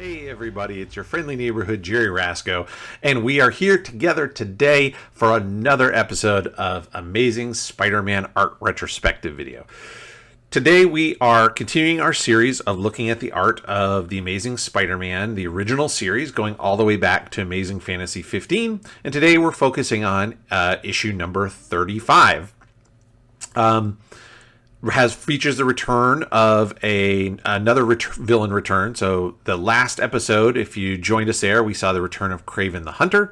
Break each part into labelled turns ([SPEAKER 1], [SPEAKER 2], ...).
[SPEAKER 1] Hey everybody, it's your friendly neighborhood Jerry Rasco, and we are here together today for another episode of Amazing Spider-Man Art Retrospective video. Today we are continuing our series of looking at the art of the Amazing Spider-Man, the original series, going all the way back to Amazing Fantasy 15, and today we're focusing on issue number 35. Features the return of another villain return. So the last episode, if you joined us there, we saw the return of Kraven the Hunter.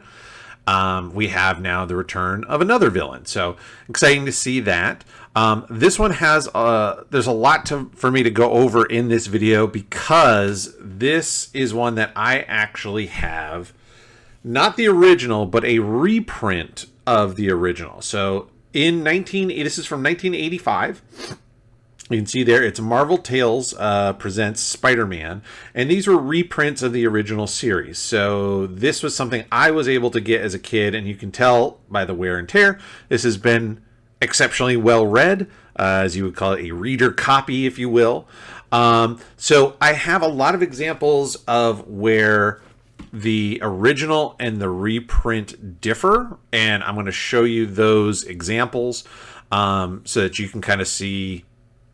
[SPEAKER 1] We have now the return of another villain. So exciting to see that. This one has there's a lot for me to go over in this video because this is one that I actually have, not the original, but a reprint of the original. So this is from 1985. You can see there, it's Marvel Tales presents Spider-Man, and these were reprints of the original series. So this was something I was able to get as a kid, and you can tell by the wear and tear, this has been exceptionally well read, as you would call it, a reader copy, if you will. So I have a lot of examples of where the original and the reprint differ, and I'm going to show you those examples so that you can kind of see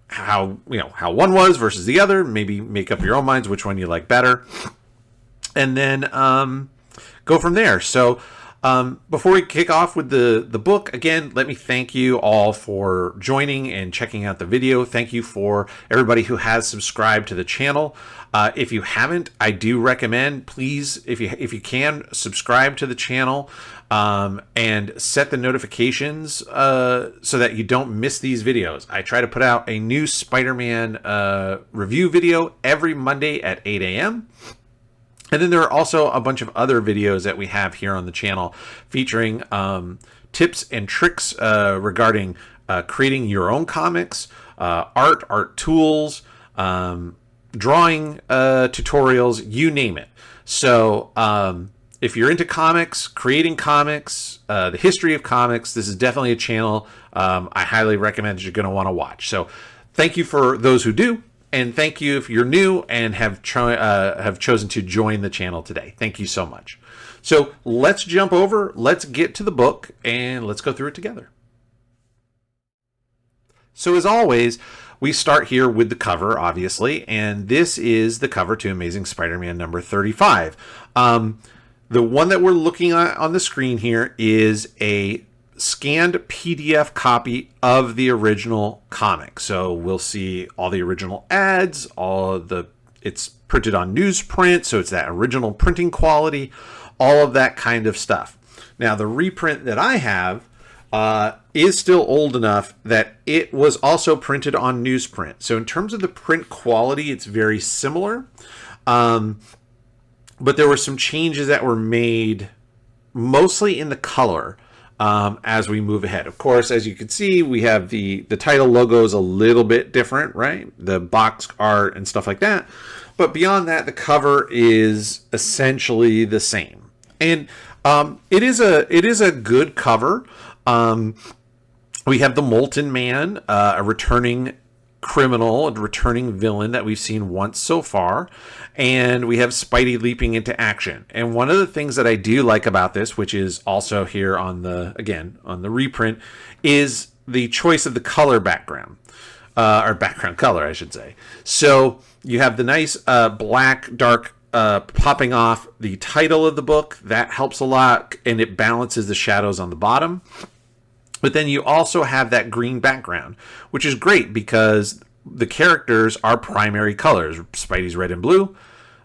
[SPEAKER 1] how one was versus the other, maybe make up your own minds which one you like better, and then go from there. So before we kick off with the book, again, let me thank you all for joining and checking out the video. Thank you for everybody who has subscribed to the channel. If you haven't, I do recommend, please, if you can, subscribe to the channel and set the notifications so that you don't miss these videos. I try to put out a new Spider-Man review video every Monday at 8 a.m. And then there are also a bunch of other videos that we have here on the channel featuring tips and tricks regarding creating your own comics, art tools, drawing tutorials, you name it. So if you're into comics, creating comics, the history of comics, this is definitely a channel I highly recommend that you're going to want to watch. So thank you for those who do. And thank you if you're new and have chosen to join the channel today. Thank you so much. So let's jump over, let's get to the book, and let's go through it together. So as always, we start here with the cover, obviously, and this is the cover to Amazing Spider-Man number 35. The one that we're looking at on the screen here is a scanned PDF copy of the original comic. So we'll see all the original ads, it's printed on newsprint, so it's that original printing quality, all of that kind of stuff. Now the reprint that I have is still old enough that it was also printed on newsprint. So in terms of the print quality, it's very similar. But there were some changes that were made mostly in the color as we move ahead. Of course, as you can see, we have the title logo is a little bit different, right? The box art and stuff like that. But beyond that, the cover is essentially the same. And it is a good cover. We have the Molten Man, a returning criminal, a returning villain that we've seen once so far, and we have Spidey leaping into action. And one of the things that I do like about this, which is also here on the reprint, is the choice of the color background, or background color, I should say. So you have the nice black, dark popping off the title of the book. That helps a lot, and it balances the shadows on the bottom. But then you also have that green background, which is great because the characters are primary colors. Spidey's red and blue,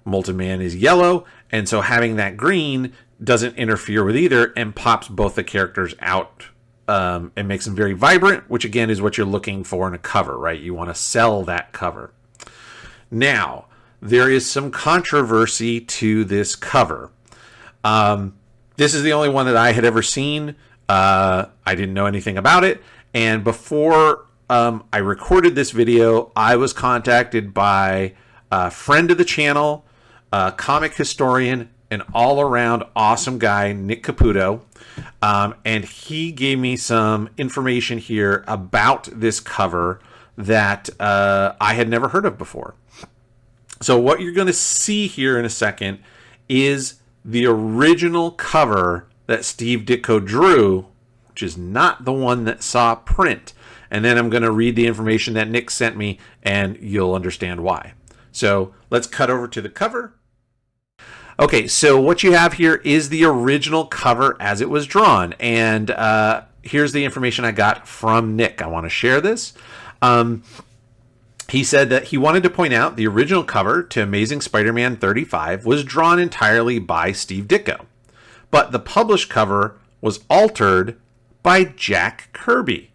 [SPEAKER 1] Molten Man is yellow, and so having that green doesn't interfere with either and pops both the characters out and makes them very vibrant, which again is what you're looking for in a cover, right? You want to sell that cover. Now, there is some controversy to this cover. This is the only one that I had ever seen. I didn't know anything about it, and before I recorded this video, I was contacted by a friend of the channel, a comic historian, an all-around awesome guy, Nick Caputo, and he gave me some information here about this cover that I had never heard of before. So what you're going to see here in a second is the original cover that Steve Ditko drew, which is not the one that saw print. And then I'm going to read the information that Nick sent me, and you'll understand why. So let's cut over to the cover. Okay, so what you have here is the original cover as it was drawn. And here's the information I got from Nick. I want to share this. He said that he wanted to point out the original cover to Amazing Spider-Man 35 was drawn entirely by Steve Ditko, but the published cover was altered by Jack Kirby.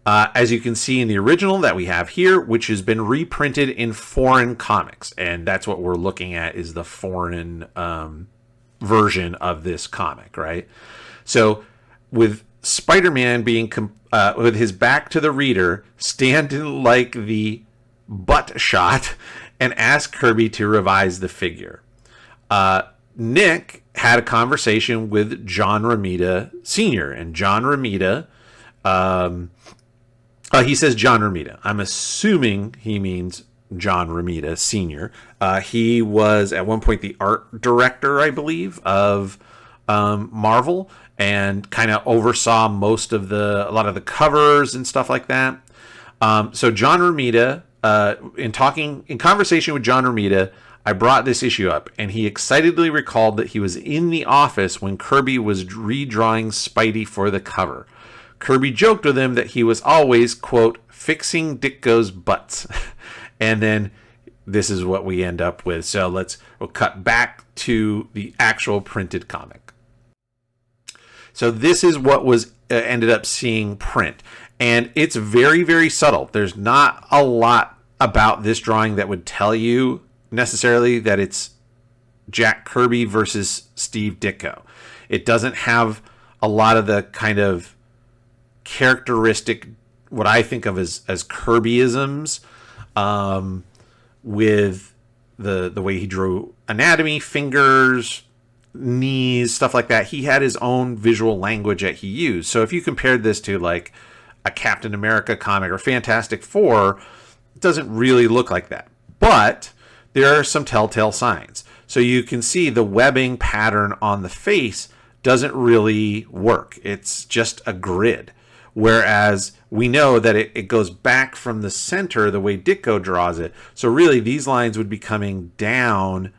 [SPEAKER 1] As you can see in the original that we have here, which has been reprinted in foreign comics, and that's what we're looking at is the foreign version of this comic, right? So with Spider-Man being with his back to the reader, standing like the butt shot, and ask Kirby to revise the figure. Nick had a conversation with John Romita Sr. and John Romita, he says John Romita. I'm assuming he means John Romita Sr. He was at one point the art director, I believe, of Marvel, and kind of oversaw a lot of the covers and stuff like that. So John Romita, in conversation with John Romita, I brought this issue up, and he excitedly recalled that he was in the office when Kirby was redrawing Spidey for the cover. Kirby joked with him that he was always, quote, fixing Ditko's butts. And then this is what we end up with. So we'll cut back to the actual printed comic. So this is what was ended up seeing print. And it's very, very subtle. There's not a lot about this drawing that would tell you necessarily that it's Jack Kirby versus Steve Ditko. It doesn't have a lot of the kind of characteristic, what I think of as Kirbyisms, with the way he drew anatomy, fingers, knees, stuff like that. He had his own visual language that he used. So if you compared this to like a Captain America comic or Fantastic Four, it doesn't really look like that. But there are some telltale signs. So you can see the webbing pattern on the face doesn't really work. It's just a grid. Whereas we know that it goes back from the center the way Ditko draws it. So really these lines would be coming down.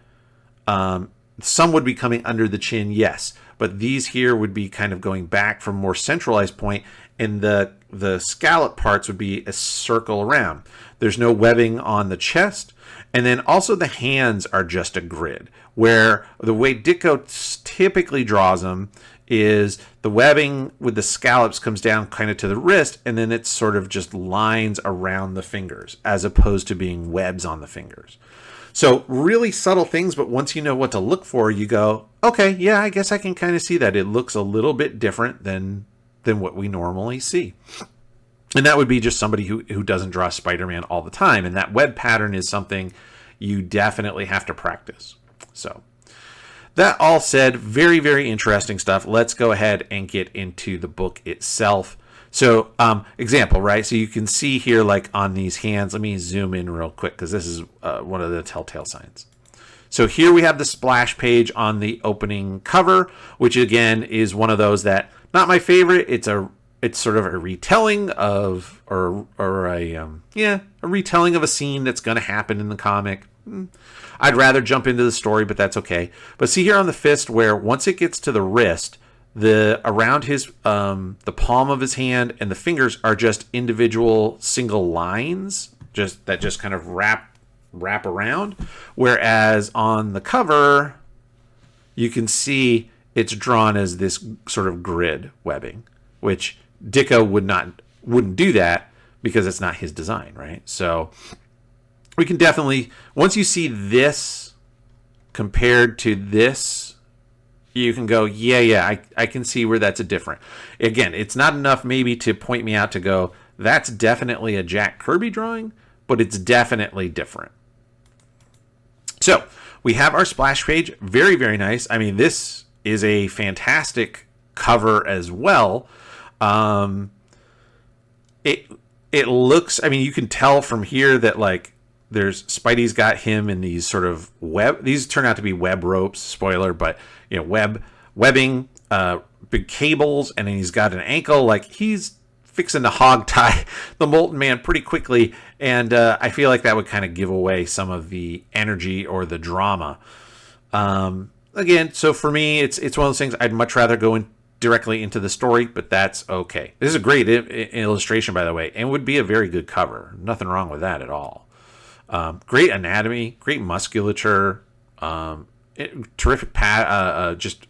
[SPEAKER 1] Some would be coming under the chin, yes. But these here would be kind of going back from a more centralized point, and the scallop parts would be a circle around. There's no webbing on the chest. And then also the hands are just a grid, where the way Ditko typically draws them is the webbing with the scallops comes down kind of to the wrist, and then it's sort of just lines around the fingers as opposed to being webs on the fingers. So really subtle things, but once you know what to look for, you go, okay, yeah, I guess I can kind of see that. It looks a little bit different than what we normally see. And that would be just somebody who doesn't draw Spider-Man all the time. And that web pattern is something you definitely have to practice. So that all said, very, very interesting stuff. Let's go ahead and get into the book itself. So example, right? So you can see here, like on these hands, let me zoom in real quick because this is one of the telltale signs. So here we have the splash page on the opening cover, which again is one of those that, not my favorite. It's sort of a retelling of, a retelling of a scene that's going to happen in the comic. I'd rather jump into the story, but that's okay. But see here on the fist, where once it gets to the wrist, around his the palm of his hand and the fingers are just individual single lines, that just kind of wrap around. Whereas on the cover, you can see it's drawn as this sort of grid webbing, which Ditko wouldn't do that because it's not his design, right? So we can definitely, once you see this compared to this, you can go, I can see where that's a different. Again, it's not enough maybe to point me out to go, that's definitely a Jack Kirby drawing, but it's definitely different. So we have our splash page. Very, very nice. I mean, this is a fantastic cover as well. It looks, I mean, you can tell from here that like there's Spidey's got him in these sort of these turn out to be web ropes, spoiler, but webbing, big cables, and then he's got an ankle. Like, he's fixing to hog tie the Molten Man pretty quickly, and I feel like that would kind of give away some of the energy or the drama. Again, so for me, it's one of those things I'd much rather go directly into the story, but that's okay. This is a great illustration, by the way, and would be a very good cover. Nothing wrong with that at all. Great anatomy, great musculature, terrific just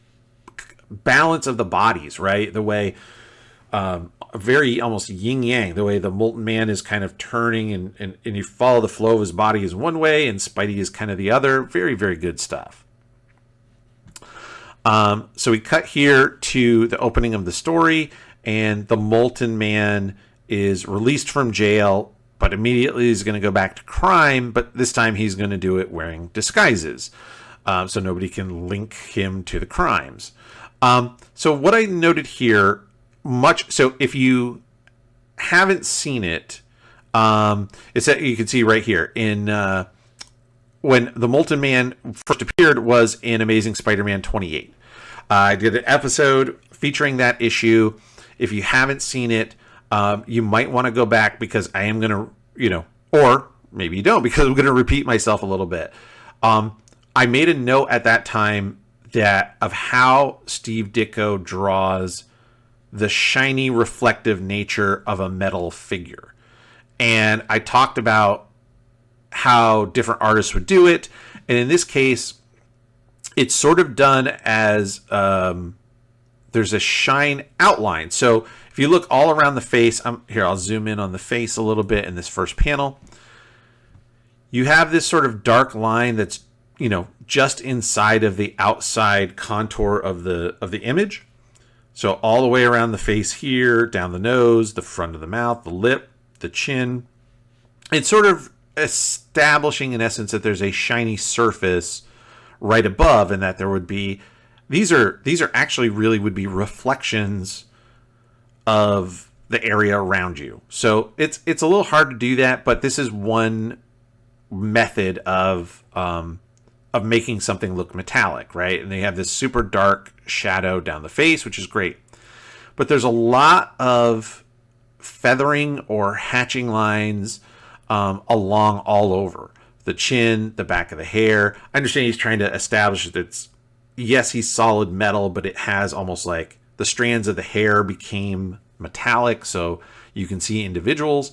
[SPEAKER 1] balance of the bodies, right? The way, very almost yin yang, the way the Molten Man is kind of turning and you follow the flow of his body is one way and Spidey is kind of the other. Very, very good stuff. So we cut here to the opening of the story, and the Molten Man is released from jail, but immediately he's going to go back to crime, but this time he's going to do it wearing disguises, so nobody can link him to the crimes. So what I noted here, so if you haven't seen it, it's that you can see right here in when the Molten Man first appeared was in Amazing Spider-Man 28. I did an episode featuring that issue. If you haven't seen it, you might want to go back, because I am going to, or maybe you don't, because I'm going to repeat myself a little bit. I made a note at that time of how Steve Ditko draws the shiny, reflective nature of a metal figure. And I talked about how different artists would do it. And in this case, it's sort of done as there's a shine outline. So if you look all around the face, I'll zoom in on the face a little bit in this first panel. You have this sort of dark line that's, just inside of the outside contour of the image. So all the way around the face here, down the nose, the front of the mouth, the lip, the chin. It's sort of establishing, in essence, that there's a shiny surface right above, and that there would be these are actually really would be reflections of the area around you. So it's a little hard to do that, but this is one method of making something look metallic, right? And they have this super dark shadow down the face, which is great. But there's a lot of feathering or hatching lines along all over. The chin, the back of the hair. I understand he's trying to establish that yes, he's solid metal, but it has almost like the strands of the hair became metallic, so you can see individuals.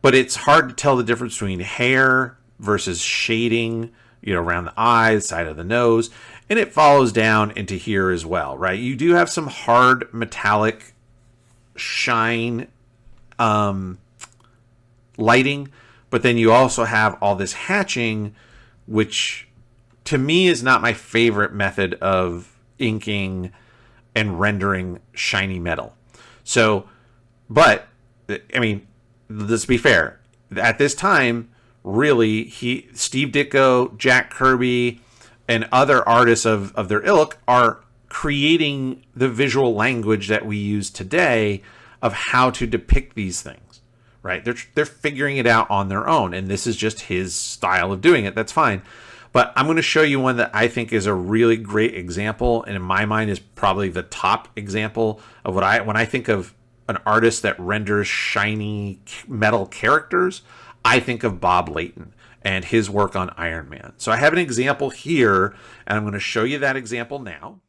[SPEAKER 1] But it's hard to tell the difference between hair versus shading, around the eyes, side of the nose. And it follows down into here as well, right? You do have some hard metallic shine lighting, but then you also have all this hatching, which to me is not my favorite method of inking and rendering shiny metal. So, but, I mean, let's be fair. At this time, really, Steve Ditko, Jack Kirby, and other artists of their ilk are creating the visual language that we use today of how to depict these things. Right? They're figuring it out on their own, and this is just his style of doing it. That's fine. But I'm going to show you one that I think is a really great example, and in my mind is probably the top example of when I think of an artist that renders shiny metal characters, I think of Bob Layton and his work on Iron Man. So I have an example here, and I'm going to show you that example now.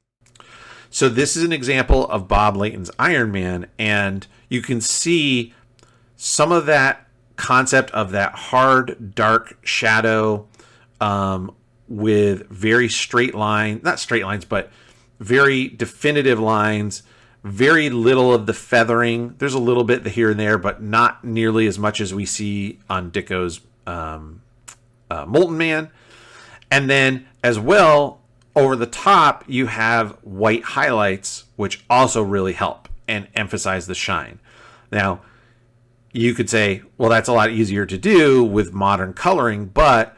[SPEAKER 1] So this is an example of Bob Layton's Iron Man, and you can see some of that concept of that hard, dark shadow with very straight not straight lines, but very definitive lines, very little of the feathering. There's a little bit here and there, but not nearly as much as we see on Ditko's Molten Man. And then as well, over the top, you have white highlights, which also really help and emphasize the shine. Now, you could say, well, that's a lot easier to do with modern coloring, but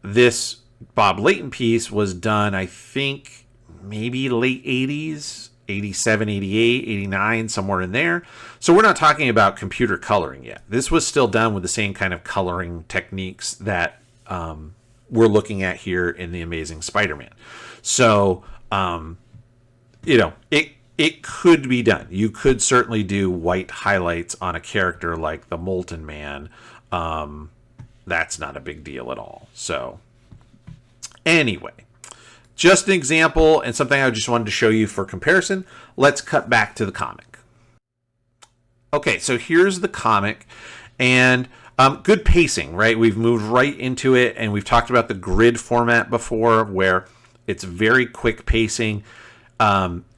[SPEAKER 1] this Bob Layton piece was done, I think, maybe late 80s, 87, 88, 89, somewhere in there. So we're not talking about computer coloring yet. This was still done with the same kind of coloring techniques that we're looking at here in The Amazing Spider-Man. So, it could be done. You could certainly do white highlights on a character like the Molten Man. That's not a big deal at all. So, anyway, just an example and something I just wanted to show you for comparison. Let's cut back to the comic. Okay, so here's the comic, and good pacing, right? We've moved right into it, and we've talked about the grid format before, where it's very quick pacing.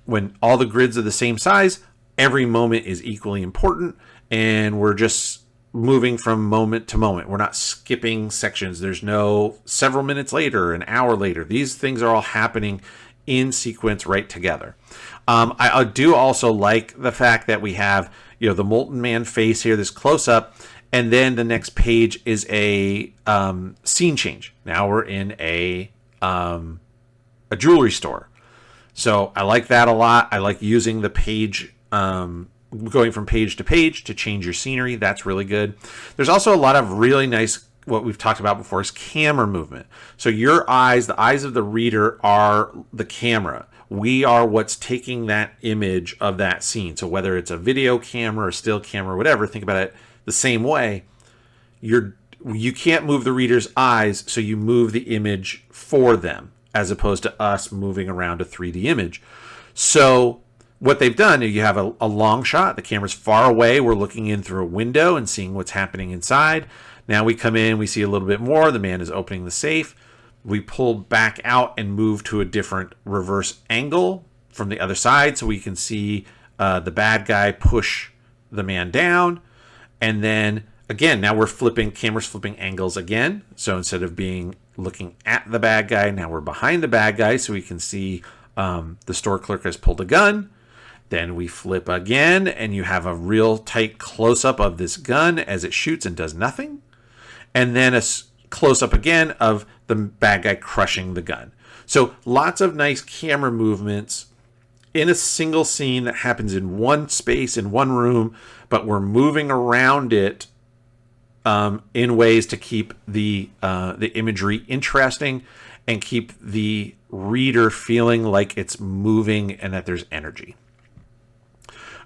[SPEAKER 1] When all the grids are the same size, every moment is equally important, and we're just moving from moment to moment. We're not skipping sections. There's no several minutes later, an hour later. These things are all happening in sequence right together. I do also like the fact that we have, the Molten Man face here, this close up, and then the next page is a scene change. Now we're in a jewelry store. So I like that a lot. I like using the page, going from page to page to change your scenery. That's really good. There's also a lot of really nice, what we've talked about before, is camera movement. So your eyes, the eyes of the reader, are the camera. We are what's taking that image of that scene. So whether it's a video camera or still camera, whatever, think about it the same way. You can't move the reader's eyes, so you move the image for them, as opposed to us moving around a 3D image. So what they've done is you have a long shot. The camera's far away. We're looking in through a window and seeing what's happening inside. Now we come in, we see a little bit more. The man is opening the safe. We pull back out and move to a different reverse angle from the other side so we can see the bad guy push the man down. And then again, now we're camera's flipping angles again. So instead of looking at the bad guy, now we're behind the bad guy so we can see the store clerk has pulled a gun. Then we flip again, and you have a real tight close-up of this gun as it shoots and does nothing. And then a close-up again of the bad guy crushing the gun. So lots of nice camera movements in a single scene that happens in one space, in one room, but we're moving around it in ways to keep the imagery interesting and keep the reader feeling like it's moving and that there's energy.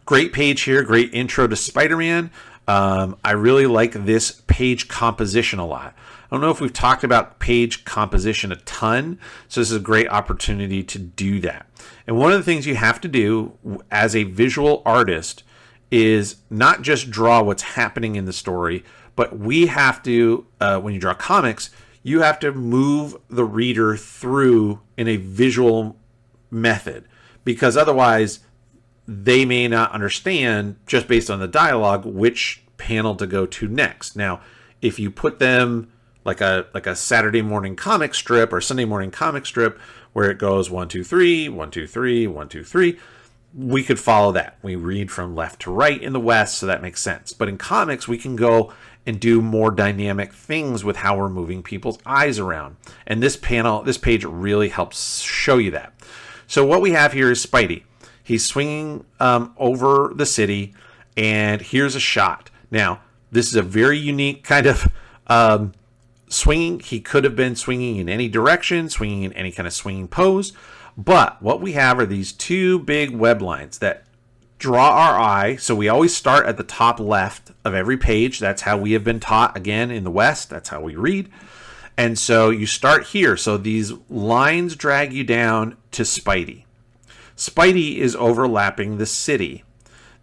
[SPEAKER 1] Great page here, great intro to Spider-Man. I really like this page composition a lot. I don't know if we've talked about page composition a ton, so this is a great opportunity to do that. And one of the things you have to do as a visual artist is not just draw what's happening in the story, but we have to, when you draw comics, you have to move the reader through in a visual method, because otherwise they may not understand, just based on the dialogue, which panel to go to next. Now, if you put them like a Saturday morning comic strip or Sunday morning comic strip where it goes 1, 2, 3, 1, 2, 3, 1, 2, 3, we could follow that. We read from left to right in the West, so that makes sense. But in comics, we can go and do more dynamic things with how we're moving people's eyes around. And this page really helps show you that. So what we have here is Spidey. He's swinging over the city, and here's a shot. Now, this is a very unique kind of swinging. He could have been swinging in any direction, swinging in any kind of swinging pose. But what we have are these two big web lines that draw our eye. So we always start at the top left of every page. That's how we have been taught, again, in the West. That's how we read. And so you start here. So these lines drag you down to Spidey. Spidey is overlapping the city.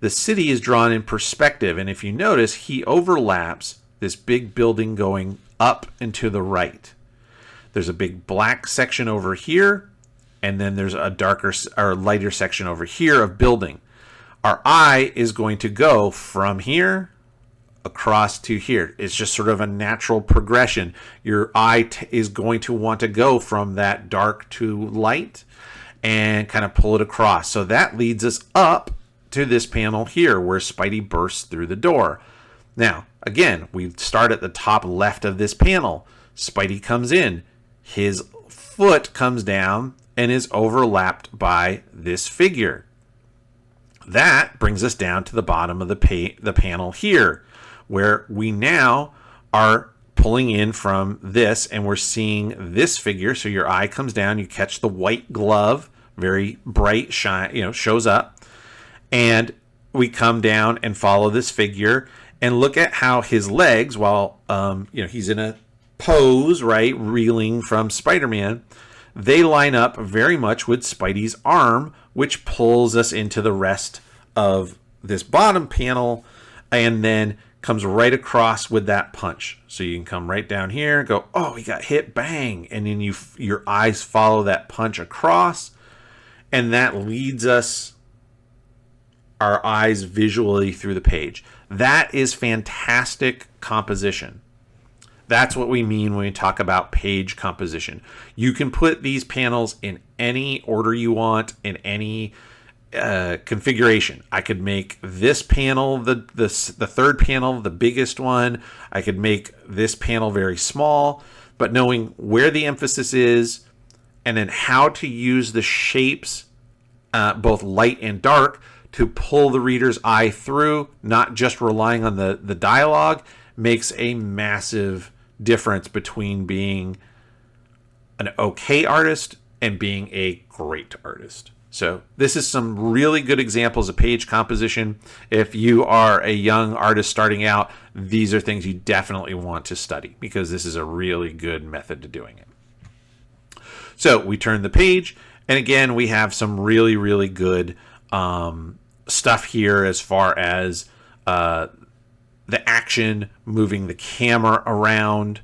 [SPEAKER 1] The city is drawn in perspective. And if you notice, he overlaps this big building going up and to the right. There's a big black section over here. And then there's a darker or lighter section over here of building. Our eye is going to go from here across to here. It's just sort of a natural progression. Your eye is going to want to go from that dark to light and kind of pull it across. So that leads us up to this panel here where Spidey bursts through the door. Now, again, we start at the top left of this panel. Spidey comes in. His foot comes down and is overlapped by this figure. That brings us down to the bottom of the panel here, where we now are pulling in from this, and we're seeing this figure. So your eye comes down, you catch the white glove, very bright shine, shows up, and we come down and follow this figure and look at how his legs, while he's in a pose, right, reeling from Spider-Man, they line up very much with Spidey's arm, which pulls us into the rest of this bottom panel, and then comes right across with that punch. So you can come right down here and go, oh, he got hit, bang, and then your eyes follow that punch across, and that leads our eyes visually through the page. That is fantastic composition. That's what we mean when we talk about page composition. You can put these panels in any order you want, in any configuration. I could make this panel the third panel the biggest one. I could make this panel very small, but knowing where the emphasis is and then how to use the shapes, both light and dark, to pull the reader's eye through, not just relying on the dialogue, makes a massive difference between being an okay artist and being a great artist. So this is some really good examples of page composition. If you are a young artist starting out, these are things you definitely want to study, because this is a really good method to doing it. So we turn the page, and again, we have some really, really good stuff here as far as the action, moving the camera around,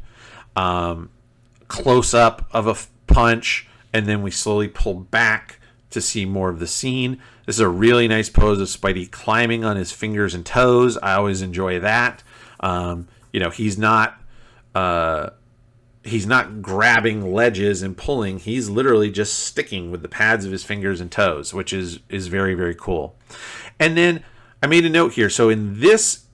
[SPEAKER 1] close up of a punch, and then we slowly pull back to see more of the scene. This is a really nice pose of Spidey climbing on his fingers and toes. I always enjoy that. He's not grabbing ledges and pulling. He's literally just sticking with the pads of his fingers and toes, which is very, very cool. And then I made a note here. So in this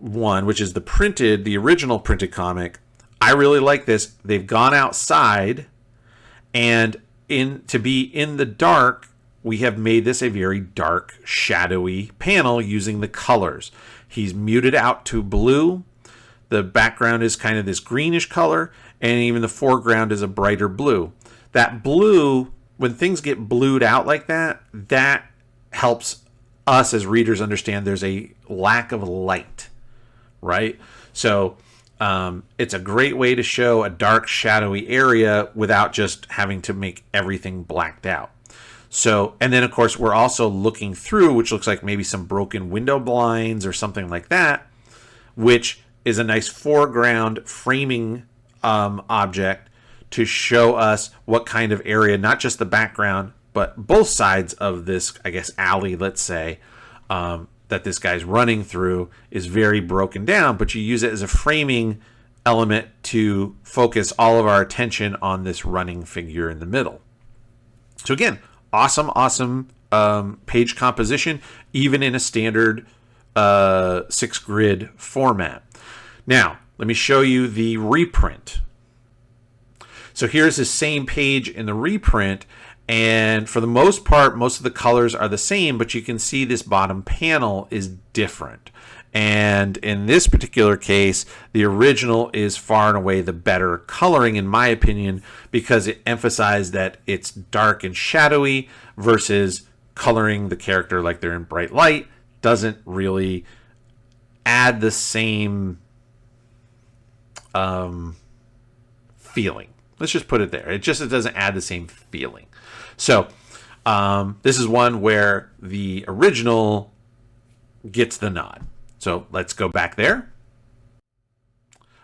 [SPEAKER 1] one, which is the original printed comic, I really like this. They've gone outside, and to be in the dark, we have made this a very dark, shadowy panel using the colors. He's muted out to blue. The background is kind of this greenish color, and even the foreground is a brighter blue. That blue, when things get blued out like that, that helps us as readers understand there's a lack of light, right? So it's a great way to show a dark, shadowy area without just having to make everything blacked out. So, and then of course we're also looking through, which looks like maybe some broken window blinds or something like that, which is a nice foreground framing object to show us what kind of area, not just the background, but both sides of this, I guess, alley, let's say, that this guy's running through is very broken down, but you use it as a framing element to focus all of our attention on this running figure in the middle. So again, awesome page composition, even in a standard 6-grid format. Now, let me show you the reprint. So here's the same page in the reprint, and for the most part, most of the colors are the same, but you can see this bottom panel is different. And in this particular case, the original is far and away the better coloring, in my opinion, because it emphasized that it's dark and shadowy versus coloring the character like they're in bright light doesn't really add the same feeling. Let's just put it there. It doesn't add the same feeling. So this is one where the original gets the nod. So let's go back there.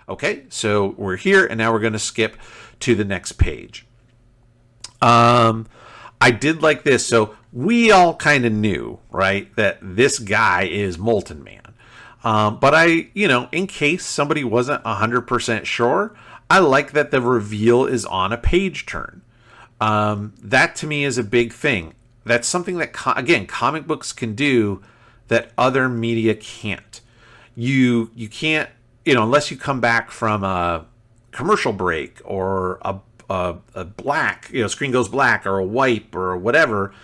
[SPEAKER 1] Okay, so we're here, and now we're going to skip to the next page. I did like this. So we all kind of knew, right, that this guy is Molten Man. But in case somebody wasn't 100% sure, I like that the reveal is on a page turn. That to me is a big thing. That's something that, again, comic books can do that other media can't. You can't, unless you come back from a commercial break or a black, screen goes black or a wipe or whatever,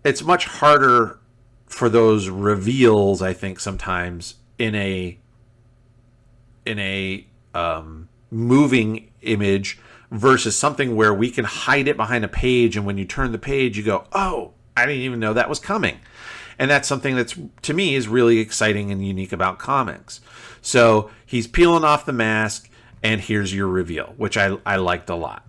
[SPEAKER 1] it's much harder for those reveals, I think sometimes in a moving image versus something where we can hide it behind a page, and when you turn the page, you go, oh, I didn't even know that was coming. And that's something that's, to me, is really exciting and unique about comics. So he's peeling off the mask, and here's your reveal, which I liked a lot.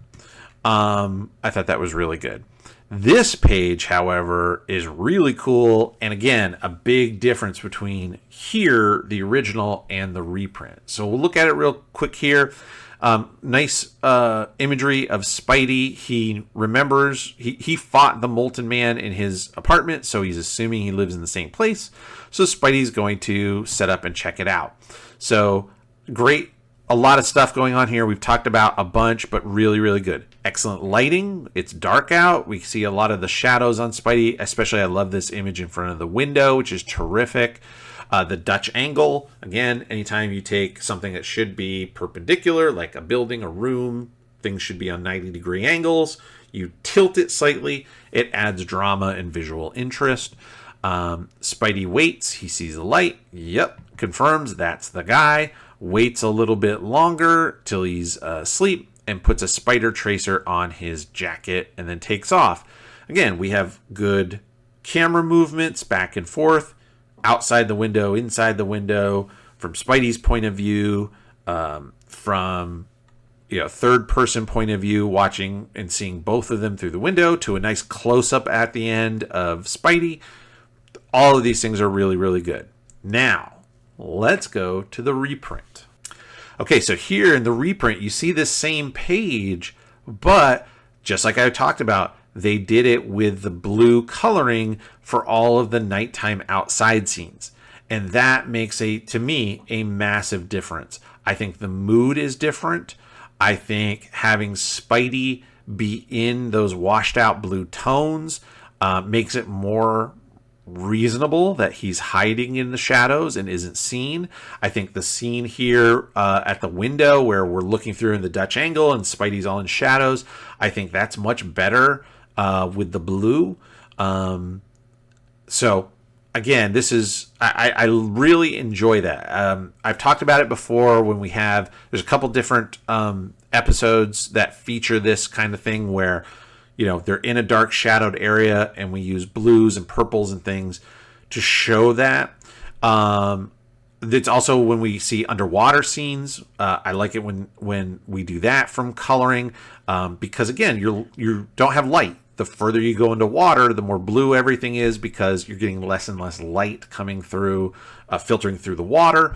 [SPEAKER 1] I thought that was really good. This page, however, is really cool. And again, a big difference between here, the original, and the reprint. So we'll look at it real quick here. Nice imagery of Spidey. He remembers he fought the Molten Man in his apartment, so he's assuming he lives in the same place. So Spidey's going to set up and check it out. So great. A lot of stuff going on here. We've talked about a bunch, but really, really good. Excellent lighting. It's dark out. We see a lot of the shadows on Spidey. Especially, I love this image in front of the window, which is terrific. The Dutch angle. Again, anytime you take something that should be perpendicular, like a building, a room, things should be on 90-degree angles. You tilt it slightly. It adds drama and visual interest. Spidey waits. He sees the light. Yep. Confirms that's the guy. Waits a little bit longer till he's asleep and puts a spider tracer on his jacket and then takes off. Again, we have good camera movements back and forth, outside the window, inside the window, from Spidey's point of view, from third person point of view, watching and seeing both of them through the window, to a nice close up at the end of Spidey. All of these things are really, really good. Now, let's go to the reprint. Okay, so here in the reprint, you see this same page, but just like I talked about, they did it with the blue coloring for all of the nighttime outside scenes. And that makes, to me, a massive difference. I think the mood is different. I think having Spidey be in those washed out blue tones makes it more reasonable that he's hiding in the shadows and isn't seen. I think the scene here at the window where we're looking through in the Dutch angle and Spidey's all in shadows, I think that's much better with the blue. So again, this is, I really enjoy that. I've talked about it before when there's a couple different episodes that feature this kind of thing where they're in a dark shadowed area and we use blues and purples and things to show that. It's also when we see underwater scenes. I like it when we do that from coloring because, again, you don't have light. The further you go into water, the more blue everything is because you're getting less and less light coming through, filtering through the water.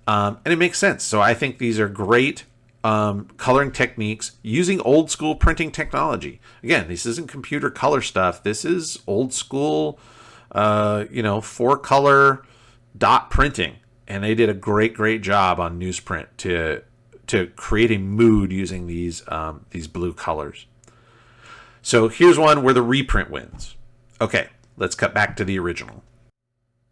[SPEAKER 1] And it makes sense. So I think these are great coloring techniques using old school printing technology. Again, this isn't computer color stuff. This is old school, 4-color dot printing, and they did a great job on newsprint to create a mood using these blue colors. So here's one where the reprint wins. Okay, let's cut back to the original.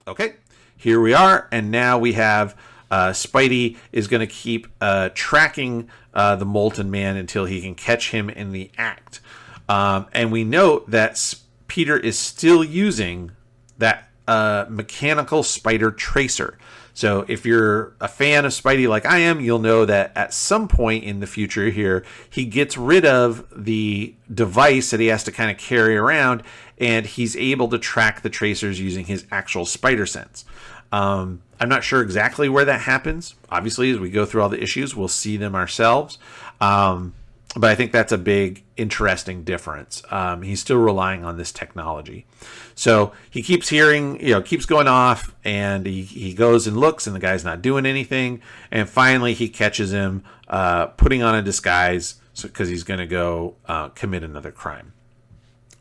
[SPEAKER 1] Okay, here we are, and now we have. Spidey is going to keep tracking the Molten Man until he can catch him in the act. And we note that Peter is still using that mechanical spider tracer. So if you're a fan of Spidey like I am, you'll know that at some point in the future here, he gets rid of the device that he has to kind of carry around, and he's able to track the tracers using his actual spider sense. I'm not sure exactly where that happens. Obviously, as we go through all the issues, we'll see them ourselves. But I think that's a big, interesting difference. He's still relying on this technology. So he keeps hearing, keeps going off, and he goes and looks, and the guy's not doing anything. And finally, he catches him putting on a disguise because he's going to go commit another crime.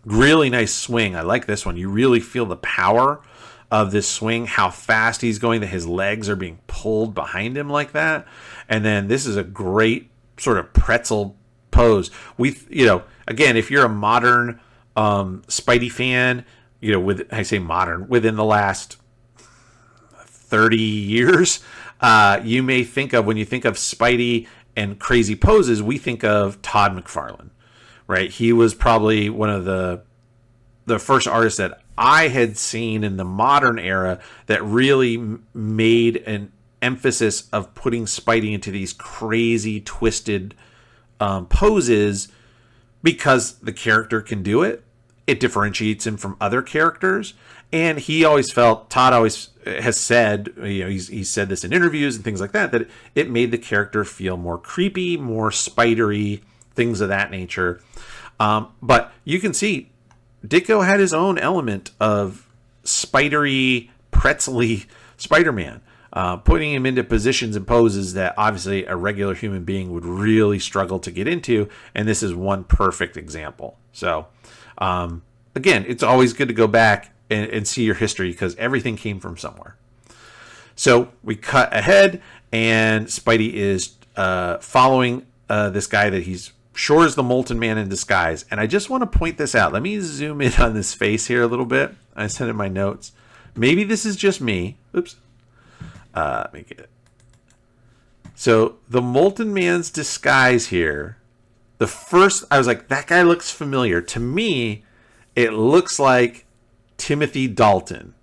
[SPEAKER 1] Really nice swing. I like this one. You really feel the power of this swing, how fast he's going, that his legs are being pulled behind him like that. And then this is a great sort of pretzel pose. Again, if you're a modern Spidey fan, I say modern, within the last 30 years, you may think of, when you think of Spidey and crazy poses, we think of Todd McFarlane, right? He was probably one of the first artists that I had seen in the modern era that really made an emphasis of putting Spidey into these crazy, twisted poses because the character can do it. It differentiates him from other characters. And he always felt, Todd always has said, he's said this in interviews and things like that, that it made the character feel more creepy, more spidery, things of that nature. But you can see Ditko had his own element of spidery, pretzely Spider-Man, putting him into positions and poses that obviously a regular human being would really struggle to get into. And this is one perfect example. So, again, it's always good to go back and see your history because everything came from somewhere. So we cut ahead and Spidey is following this guy that he's sure is the Molten Man in disguise. And I just want to point this out. Let me zoom in on this face here a little bit. I said in my notes. Maybe this is just me. Oops. Make it. So the Molten Man's disguise here. The first, I was like, that guy looks familiar. To me, it looks like Timothy Dalton,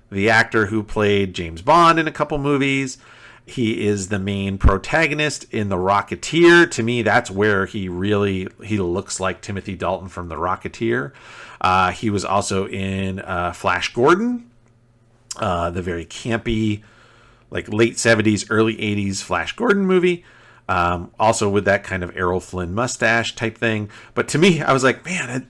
[SPEAKER 1] the actor who played James Bond in a couple movies. He is the main protagonist in The Rocketeer. To me, that's where he looks like Timothy Dalton from The Rocketeer. He was also in Flash Gordon, the very campy, like late 70s, early 80s Flash Gordon movie. Also with that kind of Errol Flynn mustache type thing. But to me, I was like, man,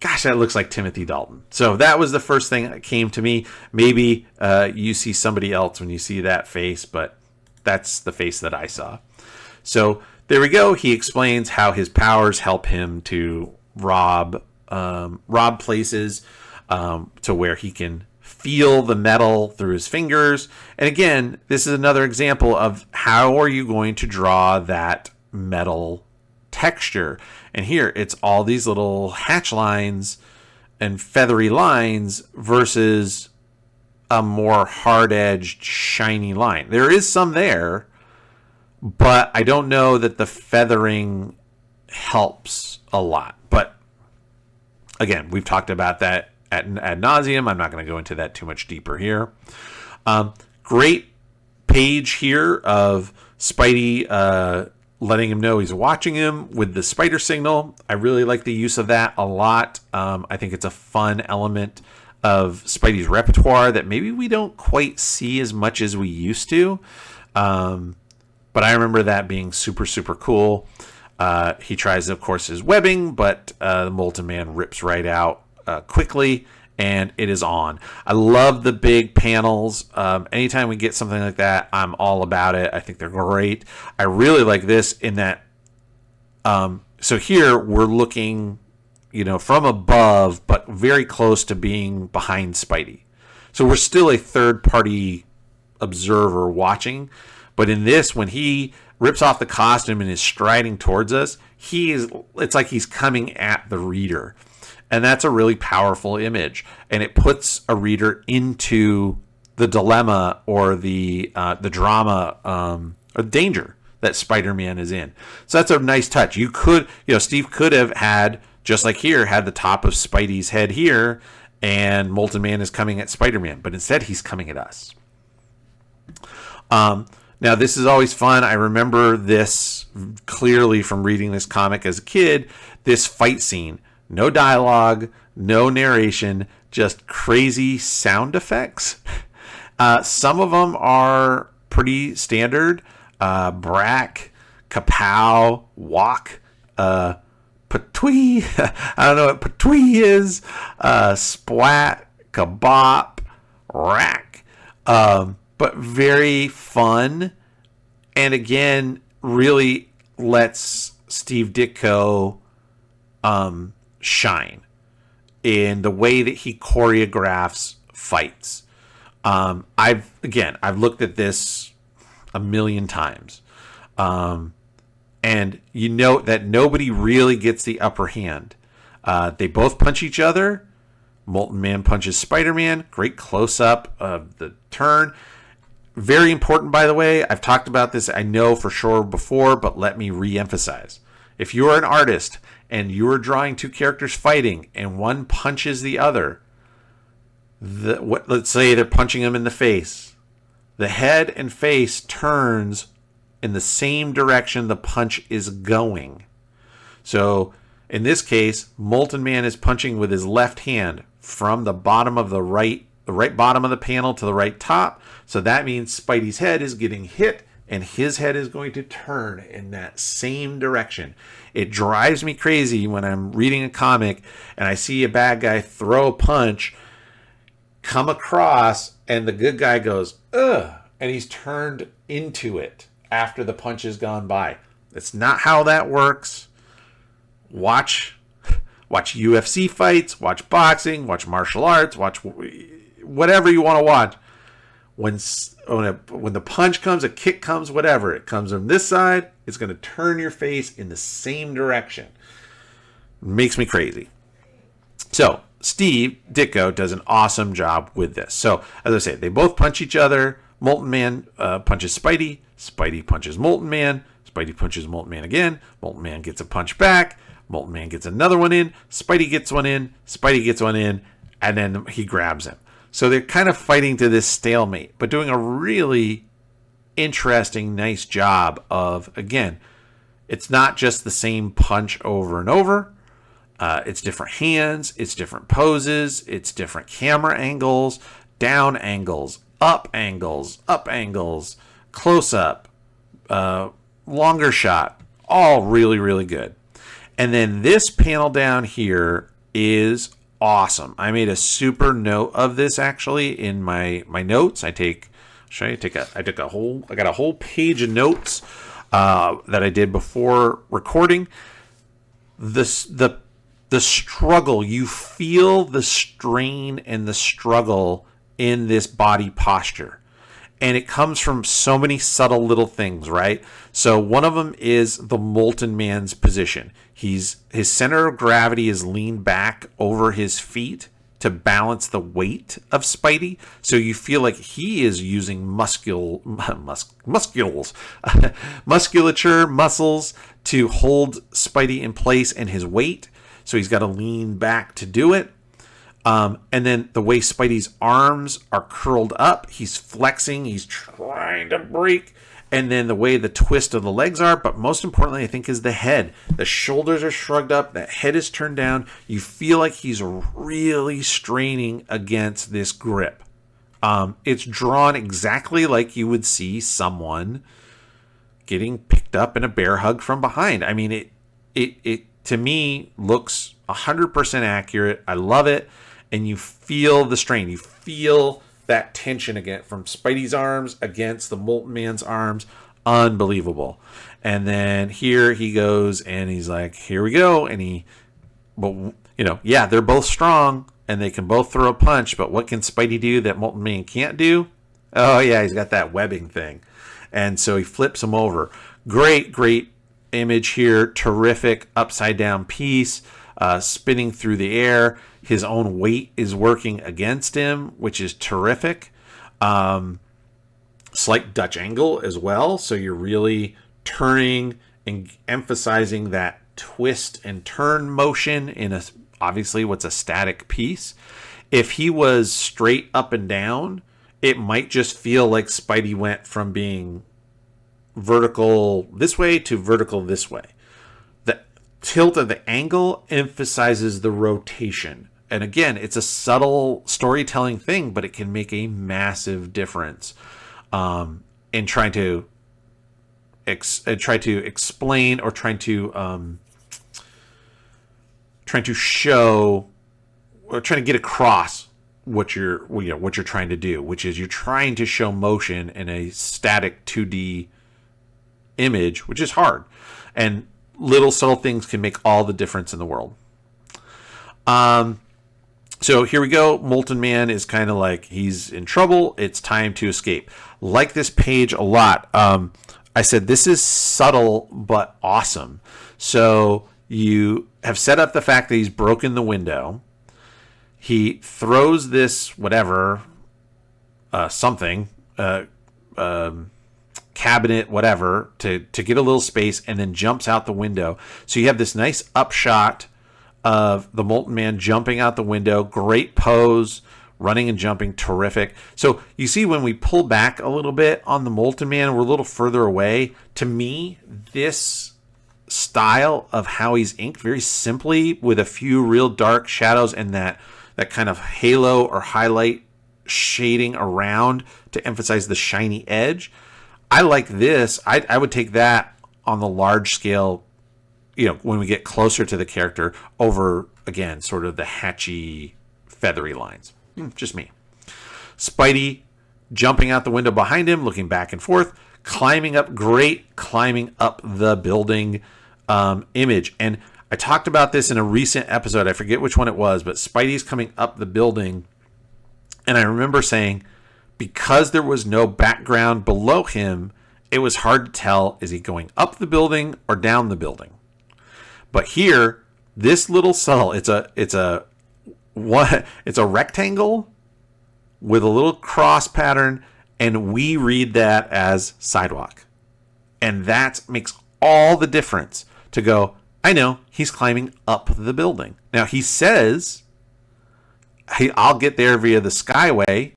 [SPEAKER 1] gosh, that looks like Timothy Dalton. So that was the first thing that came to me. Maybe you see somebody else when you see that face, but that's the face that I saw. So there we go. He explains how his powers help him to rob places to where he can feel the metal through his fingers. And again, this is another example of how are you going to draw that metal texture. And here it's all these little hatch lines and feathery lines versus a more hard-edged, shiny line. There is some there, but I don't know that the feathering helps a lot. But again, we've talked about that ad nauseum. I'm not going to go into that too much deeper here. Great page here of Spidey letting him know he's watching him with the spider signal. I really like the use of that a lot. I think it's a fun element of Spidey's repertoire that maybe we don't quite see as much as we used to. But I remember that being super, super cool. He tries, of course, his webbing, but the Molten Man rips right out quickly, and it is on. I love the big panels. Anytime we get something like that, I'm all about it. I think they're great. I really like this in that. So here we're looking, from above, but very close to being behind Spidey. So we're still a third-party observer watching. But in this, when he rips off the costume and is striding towards us, it's like he's coming at the reader. And that's a really powerful image. And it puts a reader into the dilemma or the drama or danger that Spider-Man is in. So that's a nice touch. You could, Steve could have had, just like here, had the top of Spidey's head here, and Molten Man is coming at Spider-Man. But instead, he's coming at us. Now, this is always fun. I remember this clearly from reading this comic as a kid. This fight scene. No dialogue, no narration, just crazy sound effects. Some of them are pretty standard. Brack, kapow, walk, patwee. I don't know what patwee is. Splat, kabop, rack. But very fun. And again, really lets Steve Ditko shine in the way that he choreographs fights. I've looked at this a million times. And you note that nobody really gets the upper hand. They both punch each other. Molten Man punches Spider-Man. Great close-up of the turn. Very important, by the way. I've talked about this, I know for sure before, but let me re-emphasize. If you're an artist and you're drawing two characters fighting and one punches the other, Let's say they're punching him in the face. The head and face turns in the same direction the punch is going. So in this case, Molten Man is punching with his left hand from the bottom of the right bottom of the panel to the right top. So that means Spidey's head is getting hit and his head is going to turn in that same direction. It drives me crazy when I'm reading a comic and I see a bad guy throw a punch, come across, and the good guy goes, ugh, and he's turned into it after the punch has gone by. That's not how that works. Watch UFC fights, watch boxing, watch martial arts, watch whatever you want to watch. When the punch comes, a kick comes, whatever, it comes on this side, it's going to turn your face in the same direction. It makes me crazy. So Steve Ditko does an awesome job with this. So as I say, they both punch each other. Molten Man punches Spidey. Spidey punches Molten Man. Spidey punches Molten Man again. Molten Man gets a punch back. Molten Man gets another one in. Spidey gets one in. Spidey gets one in. And then he grabs him. So they're kind of fighting to this stalemate, but doing a really interesting, nice job of, again, it's not just the same punch over and over. It's different hands. It's different poses. It's different camera angles, down angles, up angles, close up, longer shot, all really, really good. And then this panel down here is awesome. I made a super note of this actually in my notes. I got a whole page of notes that I did before recording. The struggle, you feel the strain and the struggle in this body posture. And it comes from so many subtle little things, right? So one of them is the Molten Man's position. His center of gravity is leaned back over his feet to balance the weight of Spidey. So you feel like he is using musculature, muscles to hold Spidey in place and his weight. So he's got to lean back to do it. And then the way Spidey's arms are curled up, he's flexing, he's trying to break. And then the way the twist of the legs are, but most importantly, I think, is the head. The shoulders are shrugged up, the head is turned down. You feel like he's really straining against this grip. It's drawn exactly like you would see someone getting picked up in a bear hug from behind. I mean, it to me looks 100% accurate. I love it. And you feel the strain. You feel that tension again from Spidey's arms against the Molten Man's arms. Unbelievable. And then here he goes and he's like, here we go. And they're both strong and they can both throw a punch. But what can Spidey do that Molten Man can't do? Oh, yeah, he's got that webbing thing. And so he flips him over. Great image here. Terrific upside down piece. Spinning through the air. His own weight is working against him, which is terrific. Slight Dutch angle as well. So you're really turning and emphasizing that twist and turn motion in obviously what's a static piece. If he was straight up and down, it might just feel like Spidey went from being vertical this way to vertical this way. The tilt of the angle emphasizes the rotation. And again, it's a subtle storytelling thing, but it can make a massive difference in trying to explain or trying to show or trying to get across what you're trying to do, which is you're trying to show motion in a static 2D image, which is hard, and little subtle things can make all the difference in the world. So here we go. Molten Man is kind of like he's in trouble. It's time to escape. Like this page a lot. I said this is subtle but awesome. So you have set up the fact that he's broken the window. He throws this whatever, something, cabinet, whatever, to get a little space, and then jumps out the window. So you have this nice upshot of the Molten Man jumping out the window. Great pose, running and jumping, terrific. So you see when we pull back a little bit on the Molten Man, we're a little further away. To me, this style of how he's inked very simply with a few real dark shadows and that kind of halo or highlight shading around to emphasize the shiny edge. I like this. I would take that on the large scale, when we get closer to the character over, again, sort of the hatchy, feathery lines. Just me. Spidey jumping out the window behind him, looking back and forth, climbing up the building image. And I talked about this in a recent episode. I forget which one it was, but Spidey's coming up the building. And I remember saying, because there was no background below him, it was hard to tell, is he going up the building or down the building? But here, this little subtle, it's a rectangle with a little cross pattern, and we read that as sidewalk. And that makes all the difference to go, I know, he's climbing up the building. Now, he says, hey, I'll get there via the Skyway.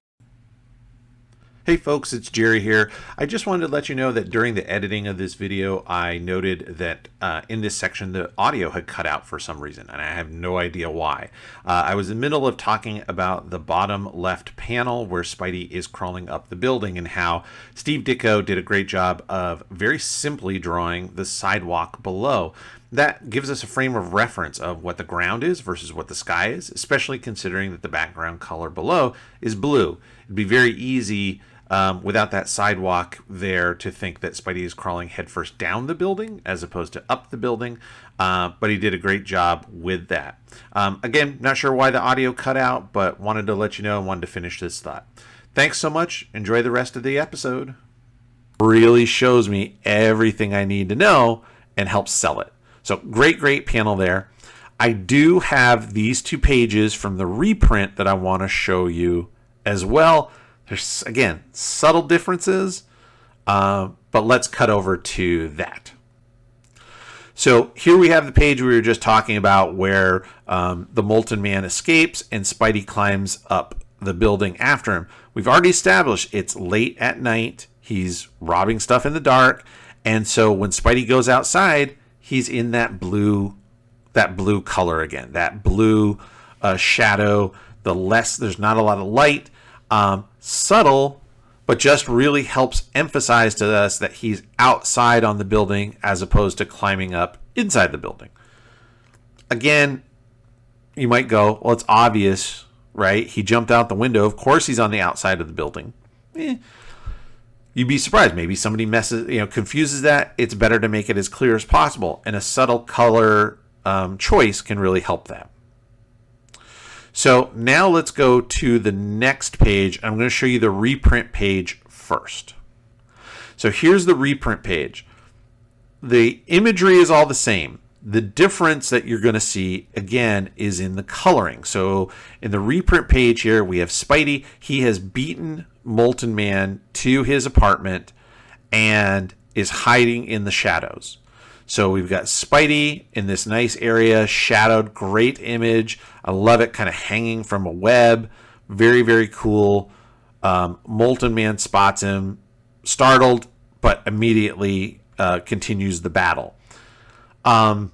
[SPEAKER 1] Hey folks, it's Jerry here. I just wanted to let you know that during the editing of this video, I noted that in this section, the audio had cut out for some reason, and I have no idea why. I was in the middle of talking about the bottom left panel where Spidey is crawling up the building and how Steve Ditko did a great job of very simply drawing the sidewalk below. That gives us a frame of reference of what the ground is versus what the sky is, especially considering that the background color below is blue. It'd be very easy without that sidewalk there to think that Spidey is crawling headfirst down the building as opposed to up the building, but he did a great job with that. Again, not sure why the audio cut out, but wanted to let you know and wanted to finish this thought. Thanks so much. Enjoy the rest of the episode. Really shows me everything I need to know and helps sell it. So great panel there. I do have these 2 pages from the reprint that I want to show you as well. There's, again, subtle differences, but let's cut over to that. So here we have the page we were just talking about where the Molten Man escapes and Spidey climbs up the building after him. We've already established it's late at night. He's robbing stuff in the dark. And so when Spidey goes outside, he's in that blue color again, that blue shadow. There's not a lot of light. Subtle, but just really helps emphasize to us that he's outside on the building as opposed to climbing up inside the building. Again, you might go, well, it's obvious, right? He jumped out the window. Of course he's on the outside of the building. You'd be surprised. Maybe somebody confuses that. It's better to make it as clear as possible. And a subtle color choice can really help that. So now let's go to the next page. I'm going to show you the reprint page first. So here's the reprint page. The imagery is all the same. The difference that you're going to see, again, is in the coloring. So in the reprint page here, we have Spidey. He has beaten Molten Man to his apartment and is hiding in the shadows. So we've got Spidey in this nice area, shadowed, great image. I love it, kind of hanging from a web. Very cool. Molten Man spots him, startled, but immediately continues the battle. One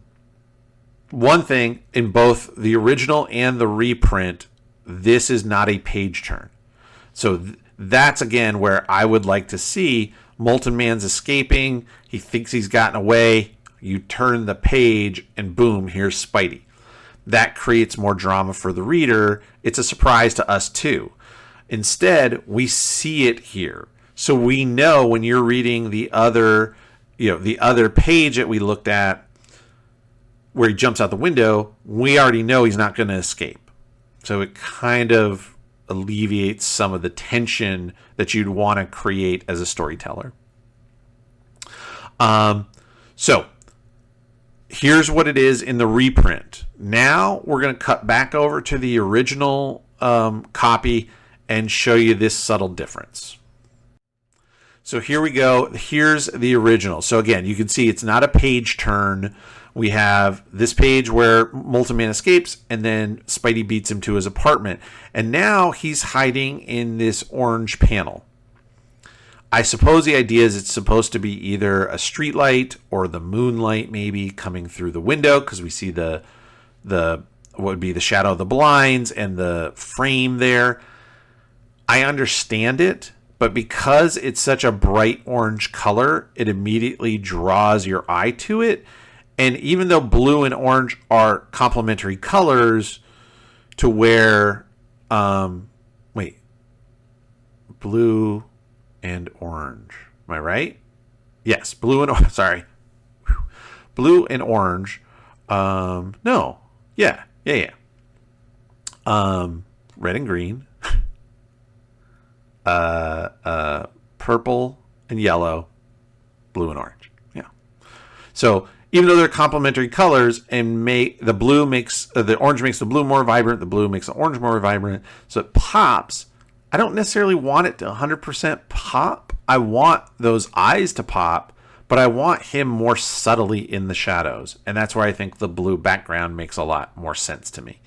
[SPEAKER 1] thing, in both the original and the reprint, this is not a page turn. So that's, again, where I would like to see Molten Man's escaping. He thinks he's gotten away. You turn the page and boom, here's Spidey. That creates more drama for the reader. It's a surprise to us too. Instead, we see it here. So we know when you're reading the other page that we looked at where he jumps out the window, we already know he's not going to escape. So it kind of alleviates some of the tension that you'd want to create as a storyteller. So here's what it is in the reprint. Now we're going to cut back over to the original copy and show you this subtle difference. So here we go. Here's the original. So again, you can see it's not a page turn. We have this page where Molten Man escapes, and then Spidey beats him to his apartment. And now he's hiding in this orange panel. I suppose the idea is it's supposed to be either a street light or the moonlight maybe coming through the window, because we see the what would be the shadow of the blinds and the frame there. I understand it, but because it's such a bright orange color, it immediately draws your eye to it. And even though blue and orange are complementary colors to where, blue and orange. Am I right? Yes, blue and orange. Sorry. Blue and orange. No. Yeah. Red and green. Purple and yellow. Blue and orange. Yeah. So even though they're complementary colors, and the orange makes the blue more vibrant, the blue makes the orange more vibrant, so it pops. I don't necessarily want it to 100% pop. I want those eyes to pop, but I want him more subtly in the shadows, and that's where I think the blue background makes a lot more sense to me.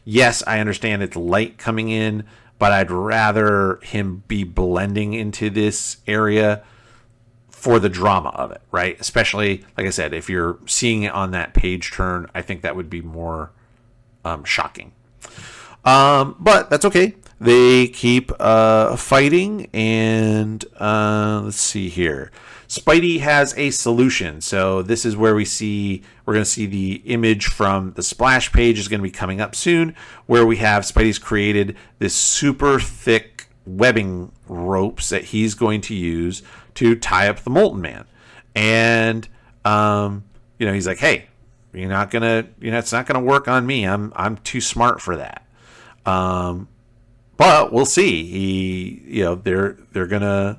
[SPEAKER 1] Yes, I understand it's light coming in, but I'd rather him be blending into this area for the drama of it, right? Especially, like I said, if you're seeing it on that page turn, I think that would be more shocking. But that's okay. They keep fighting, and let's see here. Spidey has a solution. So this is where we're going to see the image from the splash page is going to be coming up soon, where we have Spidey's created this super thick webbing ropes that he's going to use to tie up the Molten Man. And he's like, hey, it's not gonna work on me. I'm too smart for that. But we'll see. They're gonna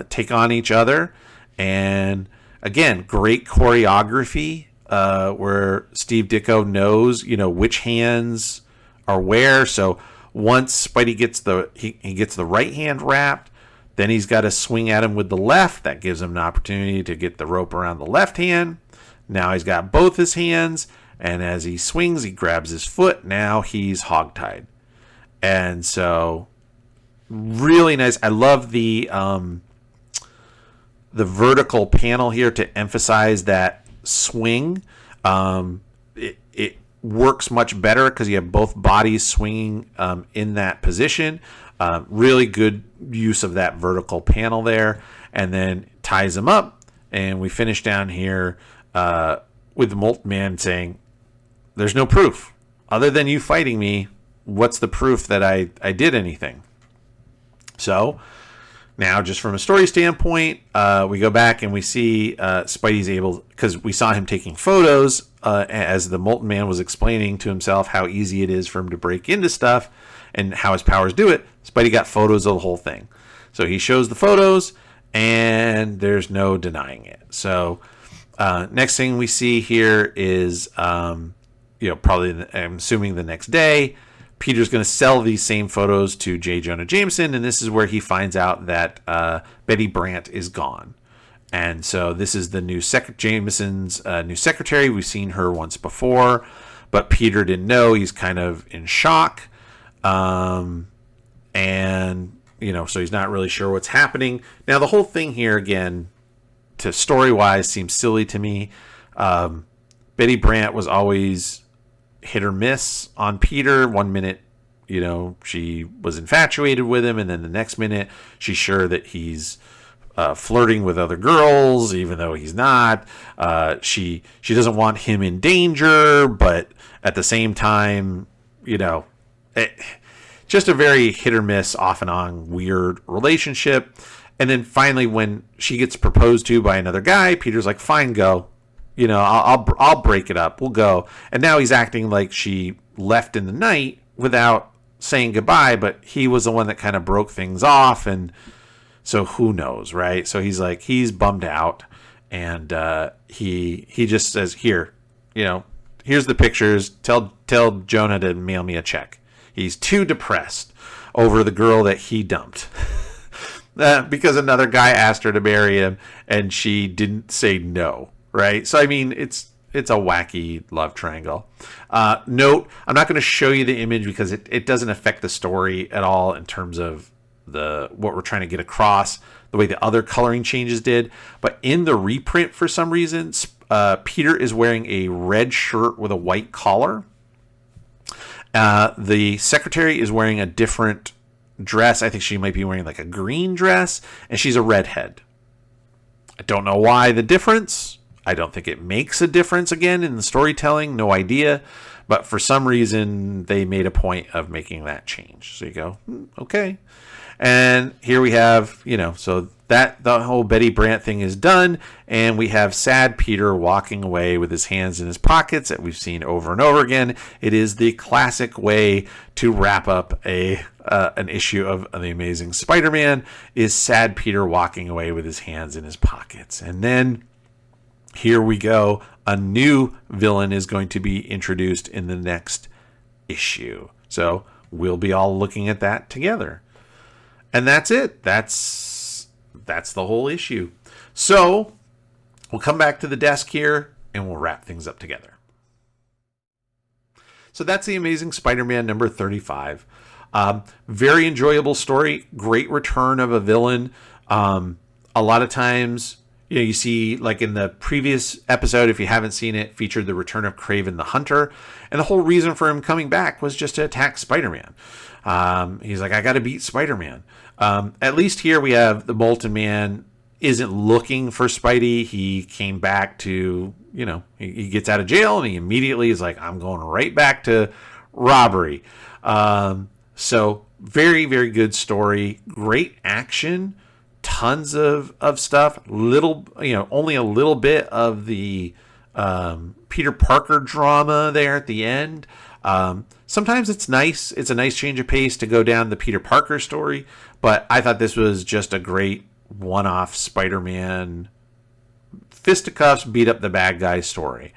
[SPEAKER 1] take on each other. And again, great choreography where Steve Ditko knows, which hands are where. So once Spidey gets he gets the right hand wrapped, then he's got to swing at him with the left. That gives him an opportunity to get the rope around the left hand. Now he's got both his hands, and as he swings, he grabs his foot. Now he's hogtied. And so really nice. I love the vertical panel here to emphasize that swing. It works much better because you have both bodies swinging in that position. Really good use of that vertical panel there, and then ties him up. And we finish down here with the Molten Man saying, there's no proof other than you fighting me. What's the proof that I did anything? So now, just from a story standpoint, we go back and we see Spidey's able, because we saw him taking photos as the Molten Man was explaining to himself how easy it is for him to break into stuff and how his powers do it. Spidey got photos of the whole thing. So he shows the photos, and there's no denying it. So next thing we see here is, probably, I'm assuming the next day, Peter's going to sell these same photos to J. Jonah Jameson, and this is where he finds out that Betty Brant is gone. And so this is the new Jameson's new secretary. We've seen her once before, but Peter didn't know. He's kind of in shock. So he's not really sure what's happening. Now, the whole thing here, again, to story-wise, seems silly to me. Betty Brant was always hit or miss on Peter. One minute, she was infatuated with him, and then the next minute, she's sure that he's flirting with other girls, even though he's not. She doesn't want him in danger, but at the same time, just a very hit or miss, off and on, weird relationship. And then finally, when she gets proposed to by another guy, Peter's like, "Fine, go. I'll break it up. We'll go." And now he's acting like she left in the night without saying goodbye, but he was the one that kind of broke things off, and so who knows, right? So he's bummed out, and he just says, "Here, here's the pictures. Tell Jonah to mail me a check." He's too depressed over the girl that he dumped. because another guy asked her to marry him and she didn't say no, right? So I mean, it's a wacky love triangle. Note, I'm not going to show you the image because it doesn't affect the story at all in terms of what we're trying to get across, the way the other coloring changes did. But in the reprint, for some reason, Peter is wearing a red shirt with a white collar. The secretary is wearing a different dress. I think she might be wearing like a green dress, and she's a redhead. I don't know why the difference. I don't think it makes a difference again in the storytelling. No idea. But for some reason, they made a point of making that change. So you go, okay. And here we have, so that the whole Betty Brant thing is done. And we have sad Peter walking away with his hands in his pockets that we've seen over and over again. It is the classic way to wrap up an issue of The Amazing Spider-Man, is sad Peter walking away with his hands in his pockets. And then here we go. A new villain is going to be introduced in the next issue. So we'll be all looking at that together. And that's it. That's the whole issue. So we'll come back to the desk here and we'll wrap things up together. So that's The Amazing Spider-Man number 35. Very enjoyable story. Great return of a villain. A lot of times, you see, like in the previous episode, if you haven't seen it, featured the return of Kraven the Hunter. And the whole reason for him coming back was just to attack Spider-Man. He's like, I got to beat Spider-Man. At least here we have the Molten Man isn't looking for Spidey. He came back to, he gets out of jail and he immediately is like, I'm going right back to robbery. So very, very good story. Great action. Tons of stuff. Only a little bit of the Peter Parker drama there at the end. Sometimes it's nice. It's a nice change of pace to go down the Peter Parker story, but I thought this was just a great one-off Spider-Man fisticuffs, beat up the bad guy story.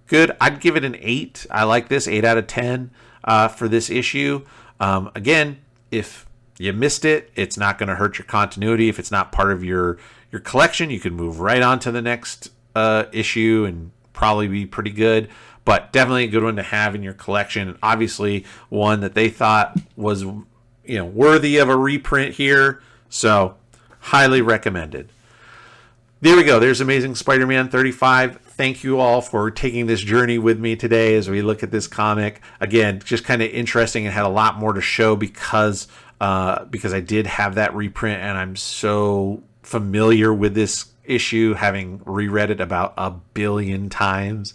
[SPEAKER 1] Good. I'd give it an 8. I like this. 8 out of 10 for this issue. Again, if you missed it, it's not going to hurt your continuity. If it's not part of your collection, you can move right on to the next issue and probably be pretty good. But definitely a good one to have in your collection. And obviously one that they thought was, worthy of a reprint here. So highly recommended. There we go. There's Amazing Spider-Man 35. Thank you all for taking this journey with me today as we look at this comic. Again, just kind of interesting and had a lot more to show because I did have that reprint and I'm so familiar with this issue, having reread it about 1 billion times.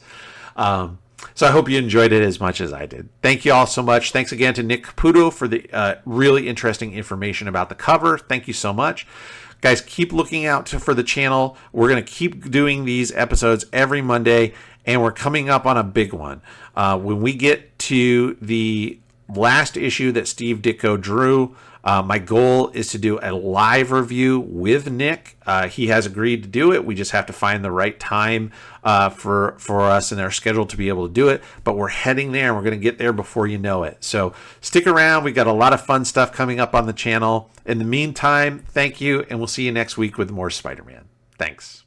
[SPEAKER 1] So I hope you enjoyed it as much as I did. Thank you all so much. Thanks again to Nick Caputo for the really interesting information about the cover. Thank you so much. Guys, keep looking out for the channel. We're going to keep doing these episodes every Monday, and we're coming up on a big one. When we get to the last issue that Steve Ditko drew, my goal is to do a live review with Nick. He has agreed to do it. We just have to find the right time for us in our schedule to be able to do it. But we're heading there, and we're going to get there before you know it. So stick around. We got a lot of fun stuff coming up on the channel. In the meantime, thank you, and we'll see you next week with more Spider-Man. Thanks.